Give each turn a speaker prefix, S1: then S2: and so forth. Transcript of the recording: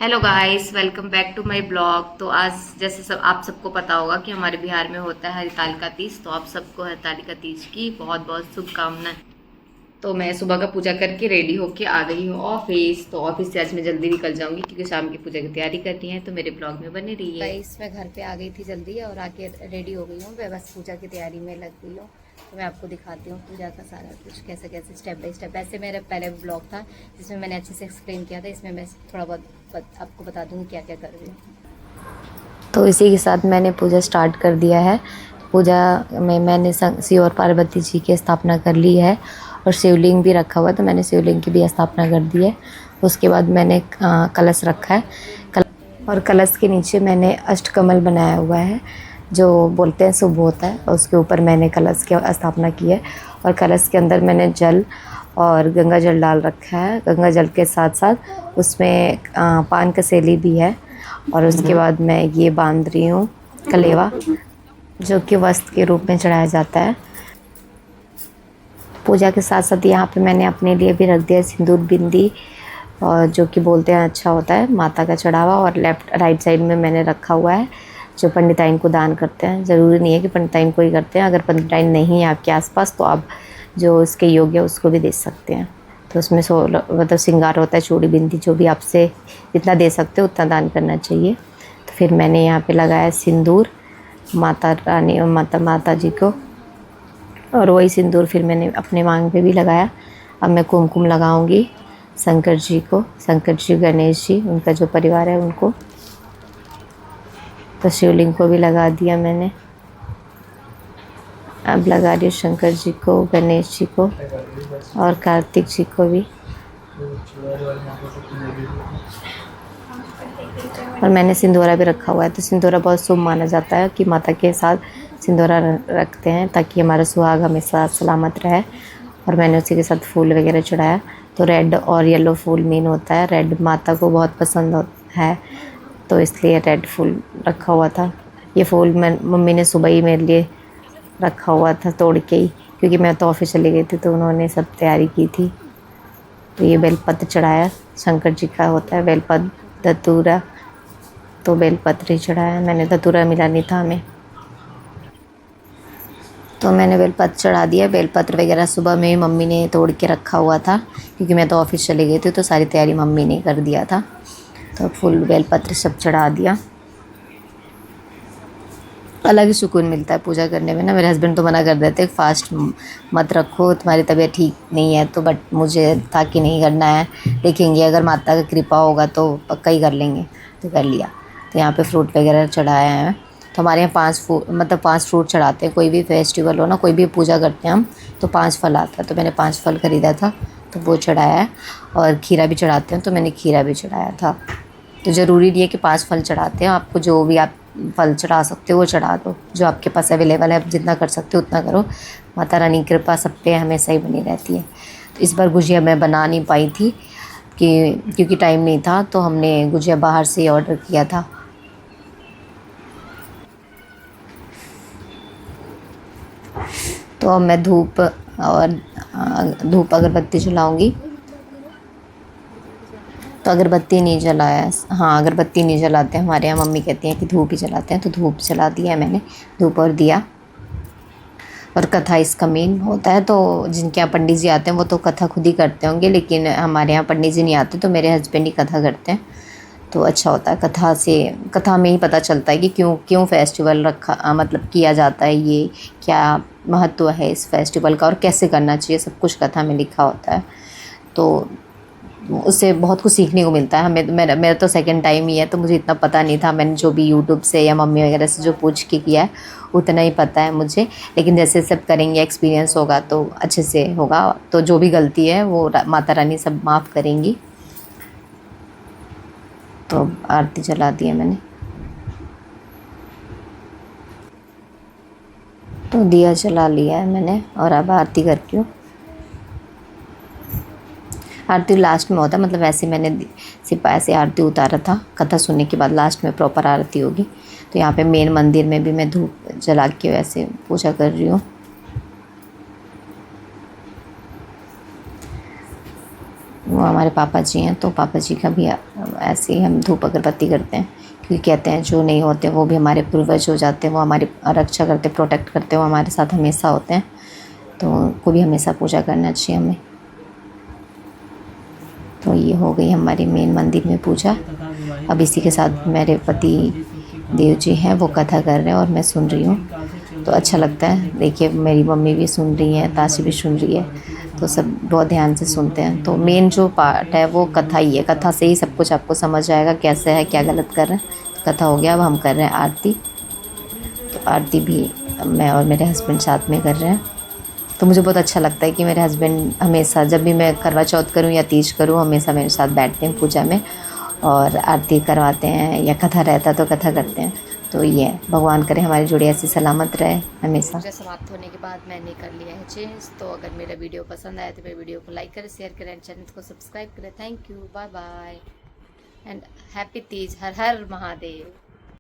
S1: Hello guys, welcome back to my blog. तो आज जैसे सब आप सबको पता होगा कि हमारे बिहार में होता है हरितालिका तीज। तो आप सबको हरितालिका तीज की बहुत बहुत शुभकामनाएं। तो मैं सुबह का पूजा करके रेडी होके आ गई हूँ ऑफिस। तो ऑफिस से आज मैं जल्दी निकल जाऊंगी क्योंकि शाम की पूजा की तैयारी करनी है। तो मेरे ब्लॉग में बने रहिए।
S2: गाइस मैं घर पे आ गई थी जल्दी और आके रेडी हो गई हूँ। मैं बस पूजा की तैयारी में लग गई हूँ। तो मैं आपको दिखाती हूँ पूजा का सारा कुछ कैसे कैसे स्टेप बाय स्टेप। वैसे मेरा पहले ब्लॉग था जिसमें मैंने अच्छे से एक्सप्लेन किया था। इसमें मैं थोड़ा बहुत आपको बता दूँगी क्या क्या कर रही हूँ। तो इसी के साथ मैंने पूजा स्टार्ट कर दिया है। पूजा में मैंने शिव और पार्वती जी की स्थापना कर ली है और शिवलिंग भी रखा हुआ है, तो मैंने शिवलिंग की भी स्थापना कर दी है। उसके बाद मैंने कलश रखा है। और कलश के नीचे मैंने अष्टकमल बनाया हुआ है, जो बोलते हैं शुभ होता है, और उसके ऊपर मैंने कलश की स्थापना की है। और कलश के अंदर मैंने जल और गंगा जल डाल रखा है। गंगा जल के साथ साथ उसमें पान कसेली भी है। और उसके बाद मैं ये बांध रही हूँ कलेवा, जो कि वस्त्र के रूप में चढ़ाया जाता है। पूजा के साथ साथ यहाँ पे मैंने अपने लिए भी रख दिया सिंदूर बिंदी, और जो कि बोलते हैं अच्छा होता है माता का चढ़ावा। और लेफ्ट राइट साइड में मैंने रखा हुआ है जो पंडिताइन को दान करते हैं। ज़रूरी नहीं है कि पंडिताइन को ही करते हैं, अगर पंडिताइन नहीं है आपके आसपास तो आप जो उसके योग्य उसको भी दे सकते हैं। तो उसमें मतलब श्रृंगार होता है, चूड़ी बिंदी जो भी आपसे जितना दे सकते हो उतना दान करना चाहिए। तो फिर मैंने यहाँ पे लगाया सिंदूर माता रानी और माता जी को, और वही सिंदूर फिर मैंने अपने मांग पे भी लगाया। अब मैं कुमकुम लगाऊंगी शंकर जी को, शंकर जी गणेश जी उनका जो परिवार है उनको। तो शिवलिंग को भी लगा दिया मैंने। अब लगा रही हूँ शंकर जी को, गणेश जी को और कार्तिक जी को भी। और मैंने सिंदूरा भी रखा हुआ है। तो सिंदूरा बहुत शुभ माना जाता है कि माता के साथ सिंदूरा रखते हैं ताकि हमारा सुहाग हमेशा सलामत रहे। और मैंने उसी के साथ फूल वगैरह चढ़ाया। तो रेड और येलो फूल मेन होता है, रेड माता को बहुत पसंद है, तो इसलिए रेड फूल रखा हुआ था। ये फूल मैं मम्मी ने सुबह ही मेरे लिए रखा हुआ था तोड़ के ही, क्योंकि मैं तो ऑफिस चली गई थी तो उन्होंने सब तैयारी की थी। तो ये बेलपत्र चढ़ाया, शंकर जी का होता है बेलपत्र धतूरा, तो बेलपत्र ही चढ़ाया मैंने, धतूरा मिला नहीं था हमें। तो मैंने बेलपत्र चढ़ा दिया। बेलपत्र वगैरह सुबह में मम्मी ने तोड़ के रखा हुआ था, क्योंकि मैं तो ऑफिस चली गई थी तो सारी तैयारी मम्मी ने कर दिया था। तो फूल बेलपत्र सब चढ़ा दिया। अलग ही सुकून मिलता है पूजा करने में ना। मेरे हस्बैंड तो मना कर देते फास्ट मत रखो, तुम्हारी तबीयत ठीक नहीं है तो, बट मुझे था कि नहीं करना है, देखेंगे अगर माता का कृपा होगा तो पक्का ही कर लेंगे। तो कर लिया। तो यहाँ पे फ्रूट वगैरह चढ़ाया है। तो हमारे यहाँ पांच फ्रूट चढ़ाते हैं। कोई भी फेस्टिवल हो ना, कोई भी पूजा करते हैं हम, तो 5 फल आता है। तो मैंने 5 फल ख़रीदा था तो वो चढ़ाया है। और खीरा भी चढ़ाते हैं तो मैंने खीरा भी चढ़ाया था। तो ज़रूरी नहीं है कि 5 फल चढ़ाते हैं, आपको जो भी आप फल चढ़ा सकते हो वो चढ़ा दो, जो आपके पास अवेलेबल है। जितना कर सकते हो उतना करो। माता रानी की कृपा सब पे हमेशा ही बनी रहती है। तो इस बार गुजिया मैं बना नहीं पाई थी क्योंकि टाइम नहीं था, तो हमने गुजिया बाहर से ऑर्डर किया था। तो अब मैं धूप अगरबत्ती जलाऊंगी। तो अगरबत्ती नहीं जलाया, हाँ अगरबत्ती नहीं जलाते हमारे यहाँ, मम्मी कहती हैं कि धूप ही जलाते हैं, तो धूप जला दिया है मैंने, धूप और दिया। और कथा इसका मेन होता है। तो जिनके यहाँ पंडित जी आते हैं वो तो कथा खुद ही करते होंगे, लेकिन हमारे यहाँ पंडित जी नहीं आते तो मेरे हस्बैंड ही कथा करते हैं। तो अच्छा होता है, कथा में ही पता चलता है कि क्यों क्यों फेस्टिवल मतलब किया जाता है, ये क्या महत्व है इस फेस्टिवल का और कैसे करना चाहिए, सब कुछ कथा में लिखा होता है। तो उससे बहुत कुछ सीखने को मिलता है हमें। मेरा तो सेकंड टाइम ही है तो मुझे इतना पता नहीं था। मैंने जो भी यूट्यूब से या मम्मी वगैरह से जो पूछ के किया है उतना ही पता है मुझे। लेकिन जैसे सब करेंगे, एक्सपीरियंस होगा तो अच्छे से होगा। तो जो भी गलती है वो माता रानी सब माफ़ करेंगी। तो आरती जला दी है मैंने। तो दिया जला लिया है मैंने और अब आरती करती हूँ। आरती लास्ट में होता है, मतलब वैसे मैंने सिर्फ ऐसे आरती उतारा था। कथा सुनने के बाद लास्ट में प्रॉपर आरती होगी। तो यहाँ पे मेन मंदिर में भी मैं धूप जला के वैसे पूजा कर रही हूँ। वो हमारे पापा जी हैं, तो पापा जी का भी ऐसे ही हम धूप अगरबत्ती करते हैं, क्योंकि कहते हैं जो नहीं होते वो भी हमारे पूर्वज हो जाते हैं, वो हमारी रक्षा करते, प्रोटेक्ट करते, वो हमारे साथ हमेशा होते हैं, तो उनको भी हमेशा पूजा करना चाहिए हमें। तो ये हो गई हमारी मेन मंदिर में पूजा। अब इसी के साथ मेरे पति देव जी हैं, वो कथा कर रहे हैं और मैं सुन रही हूँ, तो अच्छा लगता है। देखिए मेरी मम्मी भी सुन रही है, ताशी भी सुन रही है, तो सब बहुत ध्यान से सुनते हैं। तो मेन जो पार्ट है वो कथा ही है, कथा से ही सब कुछ आपको समझ आएगा कैसे है, क्या गलत कर रहे हैं। तो कथा हो गया, अब हम कर रहे हैं आरती। तो आरती भी मैं और मेरे हस्बैंड साथ में कर रहे हैं। तो मुझे बहुत अच्छा लगता है कि मेरे हस्बैंड हमेशा, जब भी मैं करवा चौथ करूँ या तीज करूँ, हमेशा मेरे साथ बैठते हैं पूजा में और आरती करवाते हैं, या कथा रहता तो कथा करते हैं। तो ये भगवान करे हमारी जोड़ी ऐसी सलामत रहे हमेशा। पूजा समाप्त होने के बाद मैंने कर लिया है चेंज। तो अगर मेरा वीडियो पसंद आया तो मेरे वीडियो को लाइक करें, शेयर करें, चैनल को सब्सक्राइब करें। Thank you, bye bye and happy Teej. हर हर महादेव।